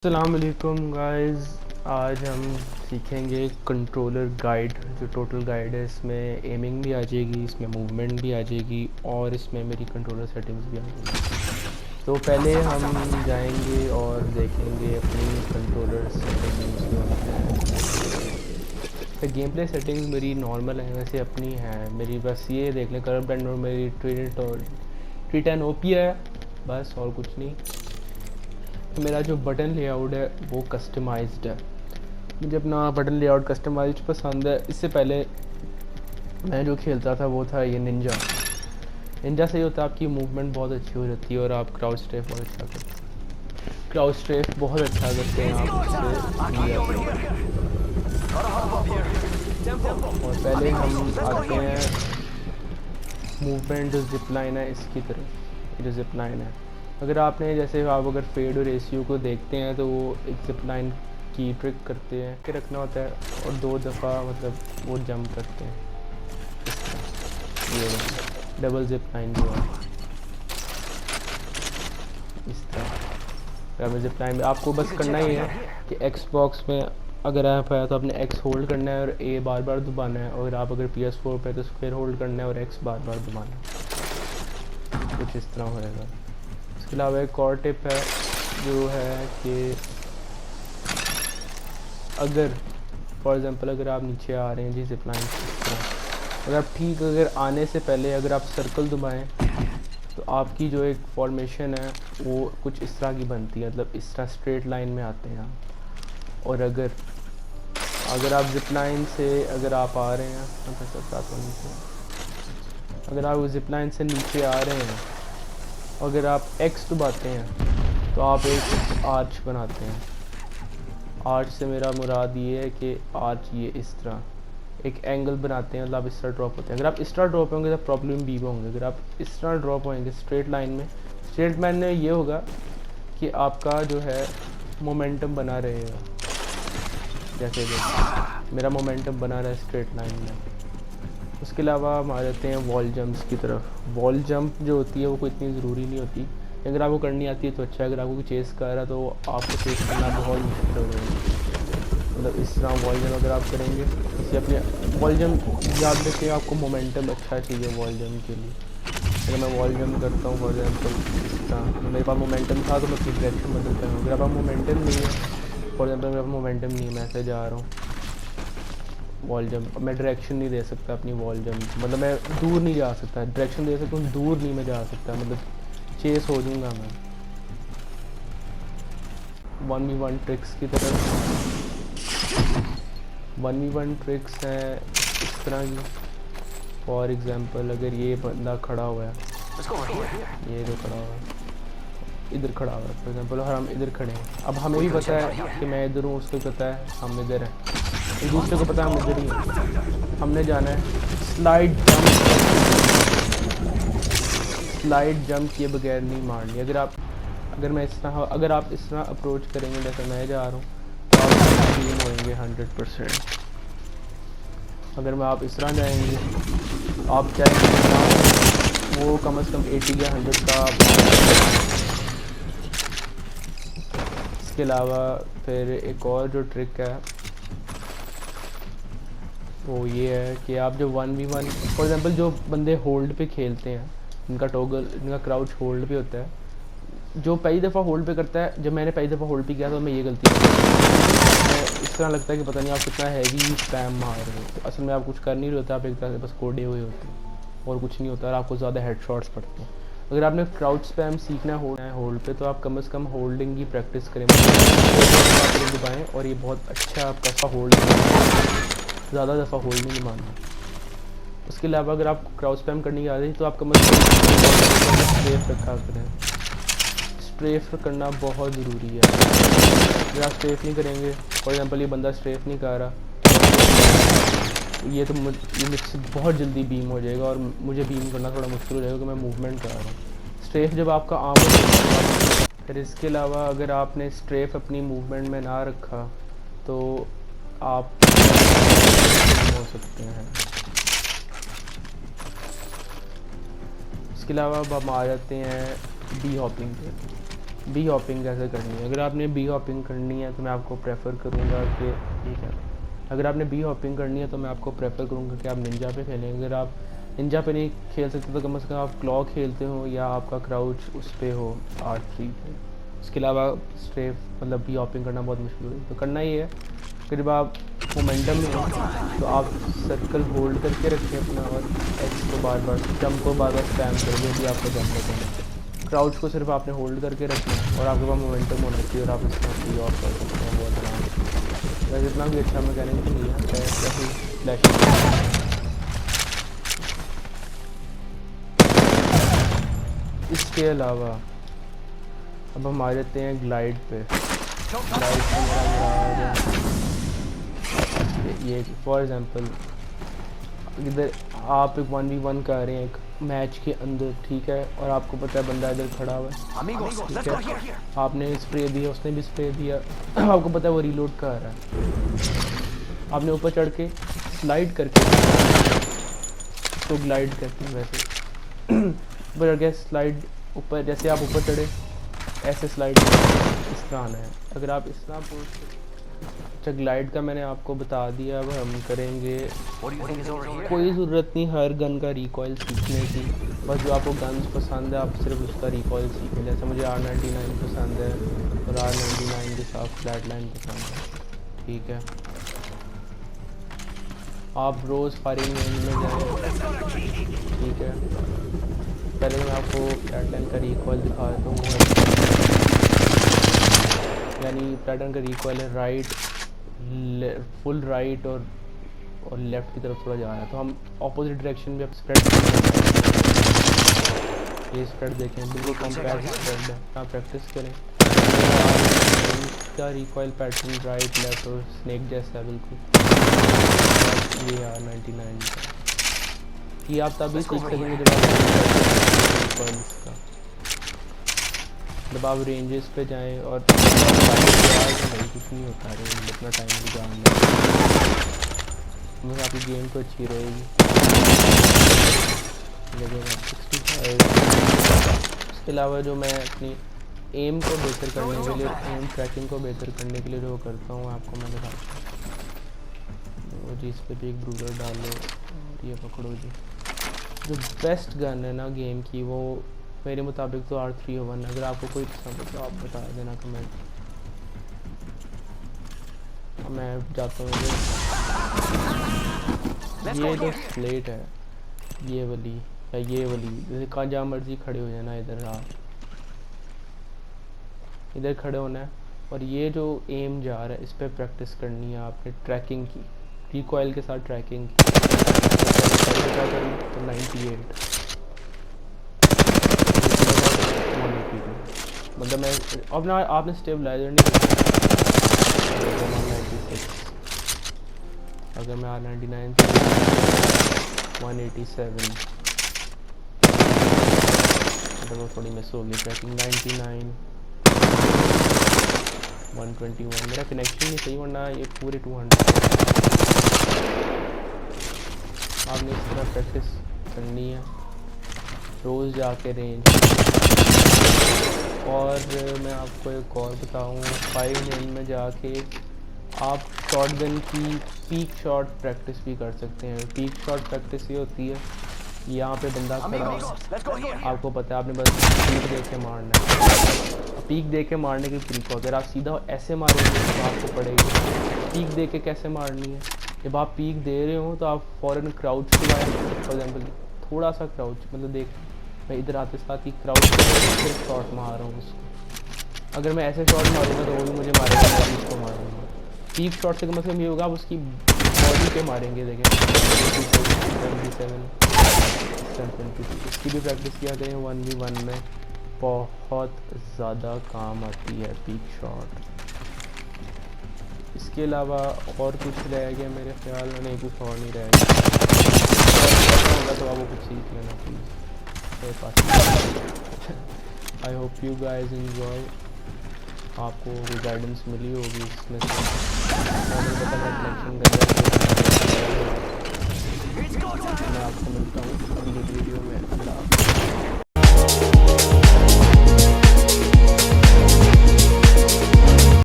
अस्सलाम वालेकुम गाइस। आज हम सीखेंगे कंट्रोलर गाइड। जो टोटल गाइड है इसमें एमिंग भी आ जाएगी, इसमें मूवमेंट भी आ जाएगी और इसमें मेरी कंट्रोलर सेटिंग्स भी आ जाएगी। तो पहले हम जाएंगे और देखेंगे अपनी कंट्रोलर सेटिंग्स जो हैं। तो गेम प्ले सेटिंग्स मेरी नॉर्मल है, वैसे अपनी है मेरी, बस ये देख लें कर्व एंड मेरी ट्री10 ओपी है बस, और कुछ नहीं। तो मेरा जो बटन लेआउट है वो कस्टमाइज्ड है। मुझे अपना बटन लेआउट कस्टमाइज्ड पसंद है। इससे पहले मैं जो खेलता था वो था ये निंजा। निंजा से ही होता है आपकी मूवमेंट बहुत अच्छी हो जाती है और आप क्राउड स्ट्रेफ बहुत अच्छा करते हैं। क्राउड स्ट्रेफ बहुत अच्छा करते हैं आप इससे। और पहले हम आते हैं मूवमेंट जो जिप लाइन है इसकी तरफ। जो जिप लाइन है, अगर आपने जैसे आप अगर फेड और रेशियो को देखते हैं तो वो एक जिप लाइन की ट्रिक करते हैं कि रखना होता है और 2 दफ़ा मतलब वो जंप करते हैं इस तरह। ये डबल जिप लाइन जो है इस तरह। डबल जिप लाइन में आपको बस करना ही है कि एक्स बॉक्स में अगर आप है तो आपने एक्स होल्ड करना है और ए बार बार दबाना है, और आप अगर PS4 पे तो स्क्वायर होल्ड करना है और एक्स बार बार दबाना है। कुछ इस तरह होएगा। इसके अलावा एक और टिप है जो है कि अगर फॉर एग्ज़ाम्पल अगर आप नीचे आ रहे हैं जी जिप लाइन, अगर आप ठीक अगर आने से पहले अगर आप सर्कल दबाएं तो आपकी जो एक फॉर्मेशन है वो कुछ इस तरह की बनती है, मतलब इस तरह स्ट्रेट लाइन में आते हैं आप। और अगर आप जिप लाइन से अगर आप आ रहे हैं अगर आप जिप लाइन से नीचे आ रहे हैं, अगर आप एक्स दबाते हैं तो आप एक आर्च बनाते हैं। आर्च से मेरा मुराद ये है कि आर्च ये इस तरह एक एंगल बनाते हैं, मतलब इस तरह ड्रॉप होते हैं। अगर आप इस तरह ड्रॉप होंगे तो प्रॉब्लम भी होंगे। अगर आप इस तरह ड्रॉप होंगे स्ट्रेट लाइन में, स्ट्रेट लाइन में ये होगा कि आपका जो है मोमेंटम बना रहेगा। जैसे मेरा मोमेंटम बना रहा है स्ट्रेट लाइन में। उसके अलावा हम आ जाते हैं वॉल जंप्स की तरफ। वॉल जंप जो होती है वो कोई इतनी ज़रूरी नहीं होती, अगर आपको करनी आती है तो अच्छा है। अगर आपको चेस कर रहा है तो आपको चेस करना बहुत मुश्किल हो जाएगा। मतलब इस तरह वॉल जंप अगर आप करेंगे, इसे अपने वॉल जंप याद रखें, आपको मोमेंटम अच्छा चाहिए वॉल जंप के लिए। अगर मैं वॉल जंप करता हूँ फॉर एग्जाम्पल इस तरह, तो मेरे पास मोमेंटम था तो मैं अपनी डायरेक्शन बदलता हूँ। अगर आप मोमेंटम नहीं है, फॉर एग्जाम्पल मेरे पास मोमेंटम नहीं है, मैं ऐसे जा रहा हूँ वॉल जंप, मैं डायरेक्शन नहीं दे सकता अपनी वॉल जंप, मतलब मैं दूर नहीं जा सकता। डायरेक्शन दे सकता हूँ, दूर नहीं मैं जा सकता, मतलब चेस हो जाऊँगा मैं। 1v1 ट्रिक्स की तरफ 1v1 ट्रिक्स हैं इस तरह की। फॉर एग्जांपल अगर ये बंदा खड़ा हुआ है, ये जो खड़ा हुआ है इधर खड़ा हुआ है फॉर एग्जांपल, और हम इधर खड़े हैं। अब हमें भी पता है कि मैं इधर हूँ, उसको पता है हम इधर हैं, एक दूसरे को पता है हम इधर ही हैं। हमने जाना है स्लाइड जंप किए बगैर नहीं मारनी। अगर आप इस तरह अप्रोच करेंगे जैसे मैं जा रहा हूँ तो आप टीम होंगे 100%। अगर मैं आप इस तरह जाएंगे, आप चाहे वो कम से कम 80 या 100 का। इसके अलावा फिर एक और जो ट्रिक है वो ये है कि आप जो 1v1 फॉर एग्जांपल जो बंदे होल्ड पे खेलते हैं, इनका क्राउच होल्ड पे होता है, जो पहली दफ़ा होल्ड पे करता है, जब मैंने पहली दफ़ा होल्ड पे किया तो मैं ये गलती इस तरह लगता है कि पता नहीं आप कितना हैवी स्पैम मार रहे हो, तो असल में आप कुछ कर नहीं रहे होते, आप एक तरह से बस कोडे हुए होते हैं और कुछ नहीं होता, और आपको ज़्यादा हेडशॉट्स पड़ते हैं। अगर आपने क्राउच स्पैम सीखना है होल्ड पे, तो आप कम से कम होल्डिंग की प्रैक्टिस करें, दबाएँ और ये बहुत अच्छा आपका होल्ड, ज़्यादा दफ़ा होल्ड नहीं मारना। उसके अलावा अगर आपको क्राउच स्पैम करने की आदत है तो आप कम से कम स्ट्रेफ रखा करें। स्ट्रेफ करना बहुत ज़रूरी है। अगर आप स्ट्रेफ नहीं करेंगे, फॉर एग्जांपल ये बंदा स्ट्रेफ नहीं कर रहा, ये मुझसे बहुत जल्दी बीम हो जाएगा और मुझे बीम करना थोड़ा मुश्किल हो जाएगा कि मैं मूवमेंट कर रहा हूँ। स्ट्रेफ जब आपका आम हो, फिर इसके अलावा अगर आपने स्ट्रेफ अपनी मूवमेंट में ना रखा तो आप हो सकते हैं। इसके अलावा अब हम आ जाते हैं डी हॉपिंग पे। बी हॉपिंग कैसे करनी है। अगर आपने बी हॉपिंग करनी है तो मैं आपको प्रेफर करूँगा कि ठीक है, अगर आपने बी हॉपिंग करनी है तो मैं आपको प्रेफर करूँगा कि आप निंजा पे खेलें। अगर आप निंजा पे नहीं खेल सकते तो कम से कम आप क्लॉ खेलते हो या आपका क्राउच उस पर हो R3 पे। इसके अलावा स्ट्रेफ मतलब बी हॉपिंग करना बहुत मुश्किल है। तो करना ही है कि जब आप मोमेंटम में हो तो आप सर्कल होल्ड करके रखें अपना और एक्स को बार बार जंप को बार बार स्पैम कर जो भी आपका जंप होता है। क्राउच को सिर्फ आपने होल्ड करके रखना है और आपके पास मोमेंटम होना चाहिए और आप इसका फ्री ऑफ कर सकते हैं बहुत आराम से। वैसे इतना भी अच्छा मैकेनिज्म नहीं है फ्लैश। इसके अलावा अब हम आ जाते हैं ग्लाइड पे। ग्लाइड पे मेरा ये फॉर एग्जांपल इधर आप एक 1v1 कर रहे हैं एक मैच के अंदर, ठीक है, और आपको पता है बंदा इधर खड़ा हुआ है, ठीक है, आपने स्प्रे दिया उसने भी स्प्रे दिया आपको पता है वो रीलोड कर रहा है, आपने ऊपर चढ़ के स्लाइड करके तो ग्लाइड करते हैं वैसे ऊपर चढ़ के स्लाइड ऊपर जैसे आप ऊपर चढ़े ऐसे स्लाइड इस तरह आना है। अगर आप इस तरह अच्छा ग्लाइड का मैंने आपको बता दिया, अब हम करेंगे। कोई ज़रूरत नहीं हर गन का रिकॉइल सीखने की, बस जो आपको गन्स पसंद है आप सिर्फ उसका रिकॉइल सीखें। जैसे मुझे R99 पसंद है और R99 के साथ फ्लैटलाइन पसंद है, ठीक है। आप रोज़ फायरिंग रेंज में जाएँ, ठीक है। पहले मैं आपको फ्लैटलाइन का रिकॉइल दिखा देता हूँ। यानी पैटर्न का रिकॉइल है राइट फुल राइट और लेफ़्ट की तरफ थोड़ा जा रहा है, तो हम अपोजिट डायरेक्शन में अब स्प्रेड ये स्प्रेड देखें बिल्कुल कॉम्पैक्ट स्प्रेड है। आप प्रैक्टिस करें इसका रिकॉइल पैटर्न राइट लेफ्ट और स्नेक जैसा है बिल्कुल। ये R99 ये आप तभी सीख सकेंगे जब आप इसका जब आप रेंजेस पे जाएं और नहीं कुछ नहीं होता रेंज अपना टाइम भी जान बस आपकी गेम तो अच्छी रहेगी। इसके अलावा जो मैं अपनी एम को बेहतर करने के लिए एम ट्रैकिंग को बेहतर करने के लिए जो करता हूँ आपको मैं बताता हूँ जी। इस पर भी एक ब्रूलर डालो और ये पकड़ो जी। जो बेस्ट गन है ना गेम की वो मेरे मुताबिक तो R301। अगर आपको कोई पसंद है तो आप बता देना कमेंट। मैं जाता हूँ ये जो स्लेट है ये वाली या ये वाली जैसे कहाँ जहाँ मर्जी खड़े हो जाना इधर आप इधर खड़े होना है और ये जो एम जा रहा है इस पर प्रैक्टिस करनी है आपने ट्रैकिंग की रिकॉइल के साथ ट्रैकिंग की। तो 98 मतलब मैं अपना आपने स्टेबलाइजर नहीं किया 96 अगर मैं R99 187 मतलब वो थोड़ी मिस हो गई ट्रैकिंग 99 121 मेरा कनेक्शन नहीं सही वरना ये पूरे 200। आपने इस तरह प्रैक्टिस करनी है रोज़ जाके रेंज। और मैं आपको एक और बताऊँ 5 रेंज में जाके आप शॉट गन की पीक शॉट प्रैक्टिस भी कर सकते हैं। पीक शॉट प्रैक्टिस ये होती है यहाँ पे बंदा खड़ा है आपको पता है आपने बस पीक देख के मारना है। पीक देख के मारने की तरीका होता है आप सीधा ऐसे मारेंगे तो आपको पड़ेगी। पीक देख के कैसे मारनी है जब आप पीक दे रहे हो तो आप फ़ौरन क्राउच लगाएं। फॉर एग्जाम्पल थोड़ा सा क्राउच मतलब देख मैं इधर आते साथ ही क्राउच फिर शॉट मार रहा हूँ उसको। अगर मैं ऐसे शॉट मारूंगा तो वो भी मुझे मारेगा मैं उसको मारूंगा। पीक शॉट से मतलब ये होगा आप उसकी बॉडी पे मारेंगे। देखें 77 इसकी भी प्रैक्टिस किया करें 1v1 में बहुत ज़्यादा काम आती है पीक शॉट। इसके अलावा और कुछ रह गया मेरे ख्याल में नहीं कुछ और नहीं रह गया होगा तो आप वो कुछ सीख लेना please. I hope you guys enjoy. आपको वो गाइडेंस मिली होगी इसमें से मैं आपको मिलता हूँ अगली वीडियो में।